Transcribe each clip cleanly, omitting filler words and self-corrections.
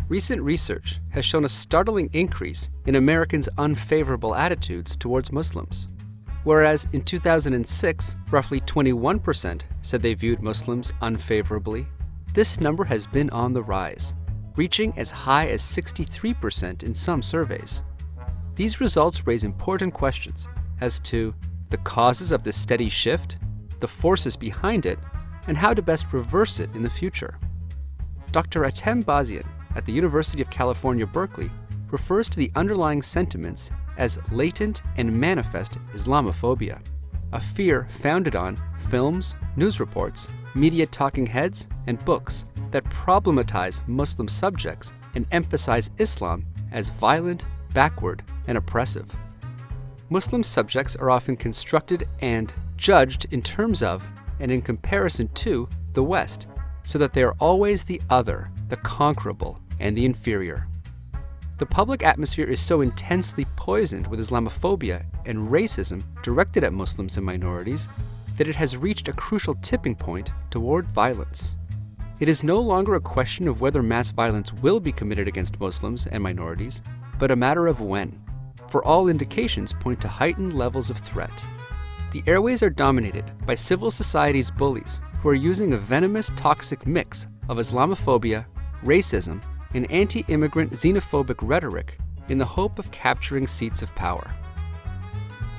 Recent research has shown a startling increase in Americans' unfavorable attitudes towards Muslims. Whereas in 2006, roughly 21% said they viewed Muslims unfavorably, this number has been on the rise, reaching as high as 63% in some surveys. These results raise important questions as to the causes of this steady shift, the forces behind it, and how to best reverse it in the future. Dr. Hatem Bazian at the University of California, Berkeley, refers to the underlying sentiments as latent and manifest Islamophobia, a fear founded on films, news reports, media talking heads, and books that problematize Muslim subjects and emphasize Islam as violent, backward, and oppressive. Muslim subjects are often constructed and judged in terms of and in comparison to the West, so that they are always the other, the conquerable, and the inferior. The public atmosphere is so intensely poisoned with Islamophobia and racism directed at Muslims and minorities that it has reached a crucial tipping point toward violence. It is no longer a question of whether mass violence will be committed against Muslims and minorities, but a matter of when, for all indications point to heightened levels of threat. The airways are dominated by civil society's bullies who are using a venomous, toxic mix of Islamophobia, racism, and anti-immigrant xenophobic rhetoric in the hope of capturing seats of power.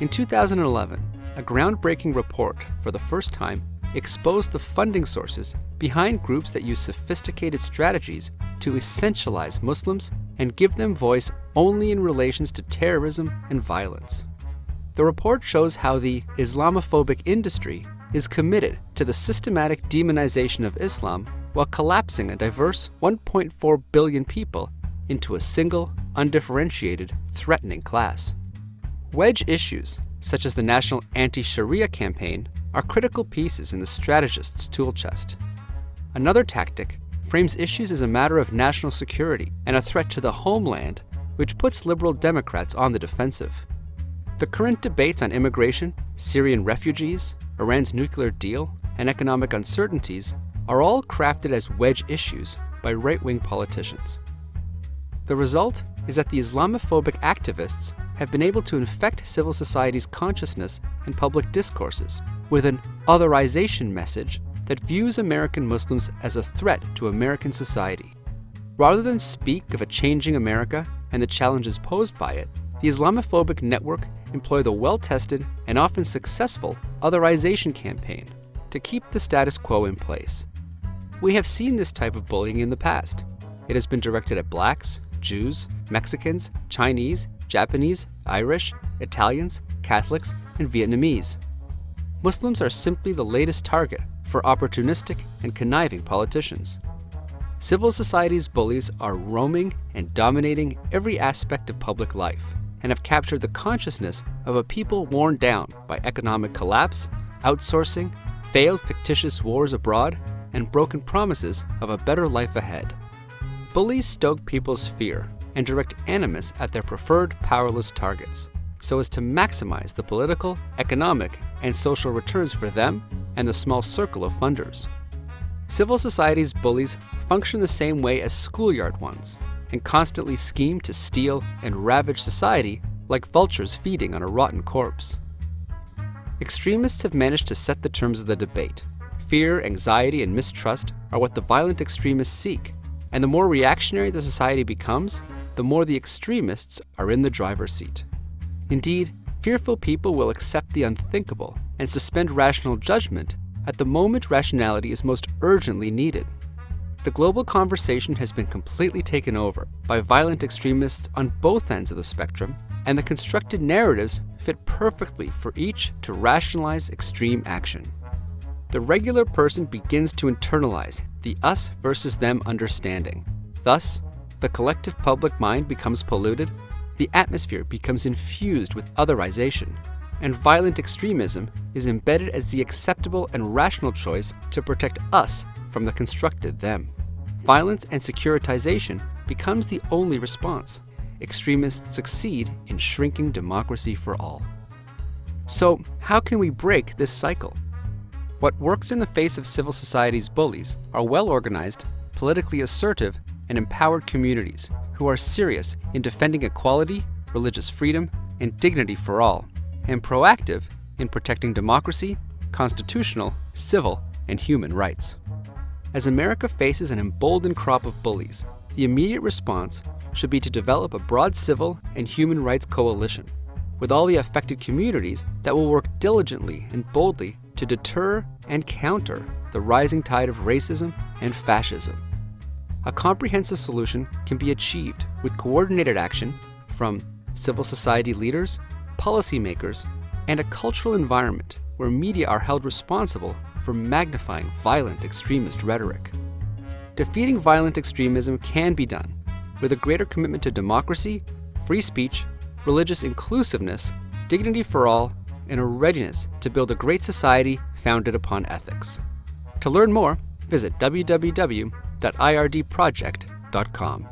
In 2011, a groundbreaking report for the first time exposed the funding sources behind groups that use sophisticated strategies to essentialize Muslims and give them voice only in relations to terrorism and violence. The report shows how the Islamophobic industry is committed to the systematic demonization of Islam while collapsing a diverse 1.4 billion people into a single, undifferentiated, threatening class. Wedge issues, such as the National Anti-Sharia Campaign, are critical pieces in the strategist's tool chest. Another tactic frames issues as a matter of national security and a threat to the homeland, which puts liberal Democrats on the defensive. The current debates on immigration, Syrian refugees, Iran's nuclear deal, and economic uncertainties are all crafted as wedge issues by right-wing politicians. The result is that the Islamophobic activists have been able to infect civil society's consciousness and public discourses with an otherization message that views American Muslims as a threat to American society. Rather than speak of a changing America and the challenges posed by it, the Islamophobic network employ the well-tested and often successful otherization campaign to keep the status quo in place. We have seen this type of bullying in the past. It has been directed at blacks, Jews, Mexicans, Chinese, Japanese, Irish, Italians, Catholics, and Vietnamese. Muslims are simply the latest target for opportunistic and conniving politicians. Civil society's bullies are roaming and dominating every aspect of public life and have captured the consciousness of a people worn down by economic collapse, outsourcing, failed fictitious wars abroad, and broken promises of a better life ahead. Bullies stoke people's fear and direct animus at their preferred powerless targets, so as to maximize the political, economic, and social returns for them and the small circle of funders. Civil society's bullies function the same way as schoolyard ones, and constantly scheme to steal and ravage society like vultures feeding on a rotten corpse. Extremists have managed to set the terms of the debate. Fear, anxiety, and mistrust are what the violent extremists seek, and the more reactionary the society becomes, the more the extremists are in the driver's seat. Indeed, fearful people will accept the unthinkable and suspend rational judgment at the moment rationality is most urgently needed. The global conversation has been completely taken over by violent extremists on both ends of the spectrum, and the constructed narratives fit perfectly for each to rationalize extreme action. The regular person begins to internalize the us versus them understanding. Thus, the collective public mind becomes polluted, the atmosphere becomes infused with otherization, and violent extremism is embedded as the acceptable and rational choice to protect us from the constructed them. Violence and securitization becomes the only response. Extremists succeed in shrinking democracy for all. So, how can we break this cycle? What works in the face of civil society's bullies are well-organized, politically assertive, and empowered communities who are serious in defending equality, religious freedom, and dignity for all, and proactive in protecting democracy, constitutional, civil, and human rights. As America faces an emboldened crop of bullies, the immediate response should be to develop a broad civil and human rights coalition with all the affected communities that will work diligently and boldly to deter and counter the rising tide of racism and fascism. A comprehensive solution can be achieved with coordinated action from civil society leaders, policymakers, and a cultural environment where media are held responsible for magnifying violent extremist rhetoric. Defeating violent extremism can be done with a greater commitment to democracy, free speech, religious inclusiveness, dignity for all, and a readiness to build a great society founded upon ethics. To learn more, visit www.irdproject.com.